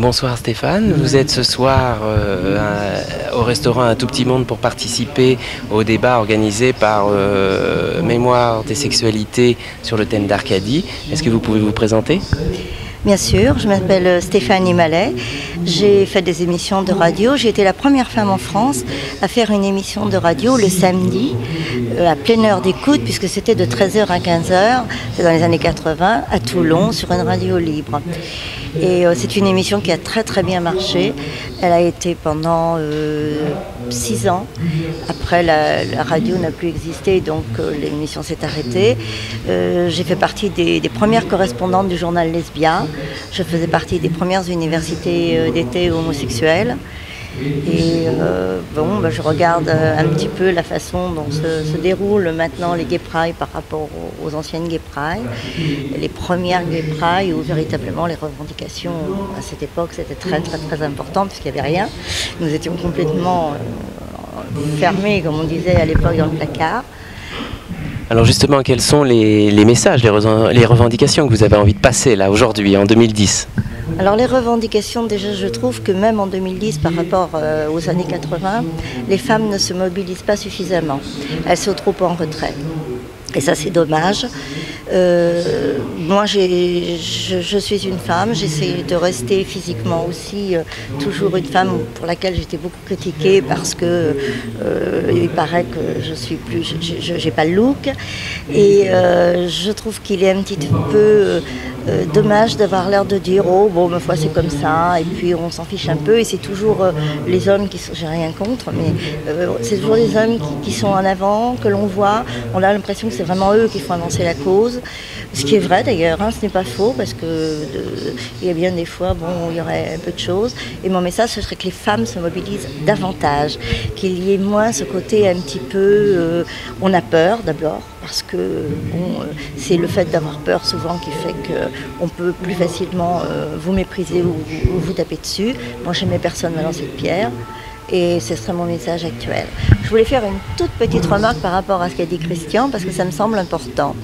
Bonsoir Stéphane, vous êtes ce soir au restaurant Un tout petit monde pour participer au débat organisé par Mémoire des sexualités sur le thème d'Arcadie. Est-ce que vous pouvez vous présenter ? Bien sûr, je m'appelle Stéphanie Mallet, j'ai fait des émissions de radio, j'ai été la première femme en France à faire une émission de radio le samedi à pleine heure d'écoute puisque c'était de 13h à 15h, c'est dans les années 80 à Toulon sur une radio libre. Et c'est une émission qui a très très bien marché, elle a été pendant 6 ans, après la radio n'a plus existé donc l'émission s'est arrêtée. J'ai fait partie des premières correspondantes du journal Lesbia. Je faisais partie des premières universités d'été homosexuelles. Et je regarde un petit peu la façon dont se déroulent maintenant les Gay Pride par rapport aux anciennes Gay Pride. Les premières Gay Pride où véritablement les revendications à cette époque c'était très très très important puisqu'il n'y avait rien. Nous étions complètement fermés comme on disait à l'époque dans le placard. Alors justement, quels sont les messages, les revendications que vous avez envie de passer là aujourd'hui, en 2010 ? Alors les revendications, déjà je trouve que même en 2010 par rapport aux années 80, les femmes ne se mobilisent pas suffisamment. Elles sont trop en retrait. Et ça c'est dommage. Moi je suis une femme, j'essaie de rester physiquement aussi toujours une femme pour laquelle j'étais beaucoup critiquée parce que il paraît que j'ai pas le look et je trouve qu'il est un petit peu dommage d'avoir l'air de dire oh bon ma foi c'est comme ça et puis on s'en fiche un peu et c'est toujours les hommes qui sont, j'ai rien contre mais c'est toujours les hommes qui sont en avant que l'on voit, on a l'impression que c'est vraiment eux qui font avancer la cause, ce qui est vrai d'ailleurs, hein, ce n'est pas faux parce que il y a bien des fois bon il y aurait un peu de choses et mon message ce serait que les femmes se mobilisent davantage, qu'il y ait moins ce côté un petit peu on a peur d'abord parce que bon, c'est le fait d'avoir peur souvent qui fait qu'on peut plus facilement vous mépriser ou vous taper dessus. Moi je n'aimais personne me lancer de pierre. Et ce serait mon message actuel. Je voulais faire une toute petite remarque par rapport à ce qu'a dit Christian, parce que ça me semble important.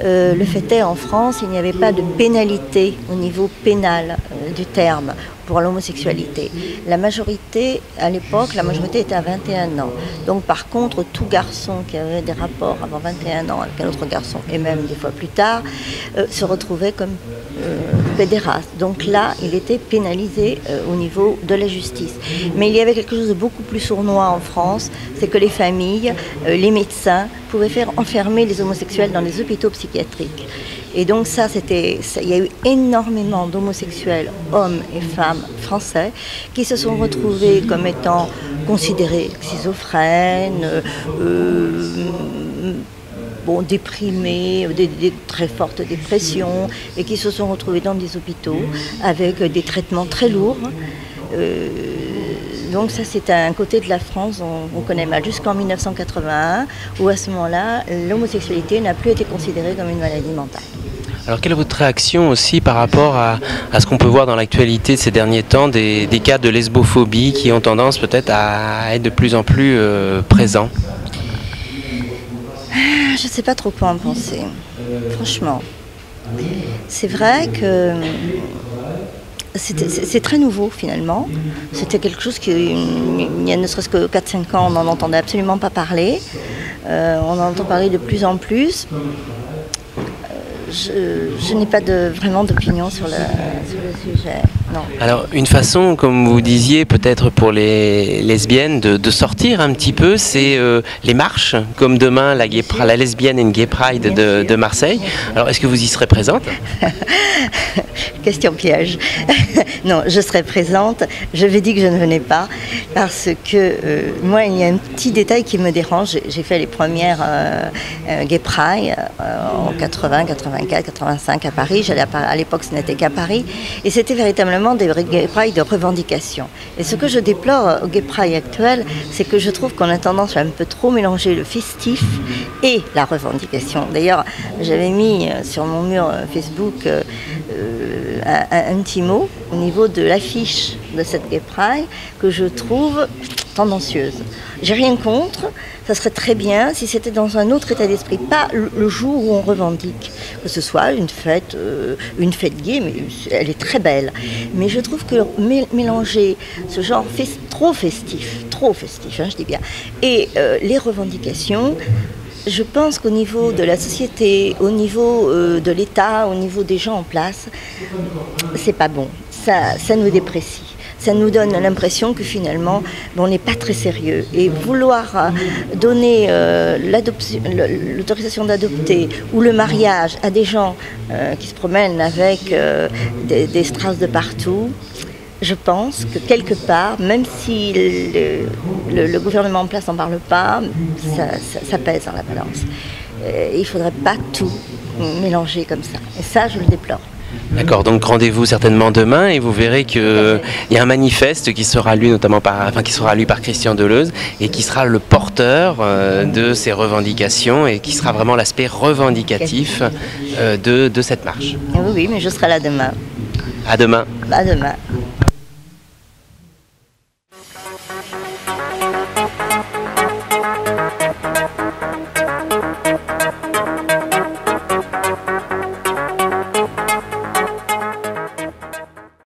Le fait est, en France, il n'y avait pas de pénalité au niveau pénal du terme pour l'homosexualité. La majorité, à l'époque, la majorité était à 21 ans. Donc par contre, tout garçon qui avait des rapports avant 21 ans avec un autre garçon, et même des fois plus tard, se retrouvait comme pédéraste. Donc là, il était pénalisé au niveau de la justice. Mais il y avait quelque chose de beaucoup plus sournois en France, c'est que les familles, les médecins pouvaient faire enfermer les homosexuels dans les hôpitaux psychiatriques. Et donc il y a eu énormément d'homosexuels, hommes et femmes français, qui se sont retrouvés comme étant considérés schizophrènes, déprimés, des très fortes dépressions, et qui se sont retrouvés dans des hôpitaux avec des traitements très lourds. Donc ça c'est un côté de la France on connaît mal, jusqu'en 1981, où à ce moment-là, l'homosexualité n'a plus été considérée comme une maladie mentale. Alors quelle est votre réaction aussi par rapport à ce qu'on peut voir dans l'actualité de ces derniers temps, des cas de lesbophobie qui ont tendance peut-être à être de plus en plus présents ? Je ne sais pas trop quoi en penser, franchement. C'est vrai que c'est très nouveau finalement. C'était quelque chose il y a ne serait-ce que 4-5 ans, on n'en entendait absolument pas parler. On en entend parler de plus en plus. Je n'ai pas vraiment d'opinion sur le sujet, non. Alors une façon, comme vous disiez, peut-être pour les lesbiennes de sortir un petit peu, c'est les marches, comme demain la lesbienne and Gay Pride de Marseille. Alors est-ce que vous y serez présente ? Question piège. Non, je serai présente. Je vais dire que je ne venais pas parce que moi, il y a un petit détail qui me dérange. J'ai fait les premières Gay Pride en 80, 84, 85 à Paris. J'allais à l'époque, ce n'était qu'à Paris. Et c'était véritablement des Gay Pride de revendication. Et ce que je déplore au Gay Pride actuel, c'est que je trouve qu'on a tendance à un peu trop mélanger le festif et la revendication. D'ailleurs, j'avais mis sur mon mur Facebook un petit mot au niveau de l'affiche de cette Gay Pride que je trouve tendancieuse. J'ai rien contre, ça serait très bien si c'était dans un autre état d'esprit, pas le jour où on revendique, que ce soit une fête gay, mais elle est très belle. Mais je trouve que mélanger ce genre trop festif, hein, je dis bien, et les revendications, je pense qu'au niveau de la société, au niveau de l'État, au niveau des gens en place, c'est pas bon. Ça nous déprécie. Ça nous donne l'impression que finalement, on n'est pas très sérieux. Et vouloir donner l'autorisation d'adopter ou le mariage à des gens qui se promènent avec des strass de partout, je pense que quelque part, même si le gouvernement en place n'en parle pas, ça pèse dans la balance. Il ne faudrait pas tout mélanger comme ça. Et ça, je le déplore. D'accord, donc rendez-vous certainement demain et vous verrez qu'il y a un manifeste qui sera lu notamment par Christian Deleuze et qui sera le porteur de ces revendications et qui sera vraiment l'aspect revendicatif de cette marche. Oui, mais je serai là demain. À demain. À demain.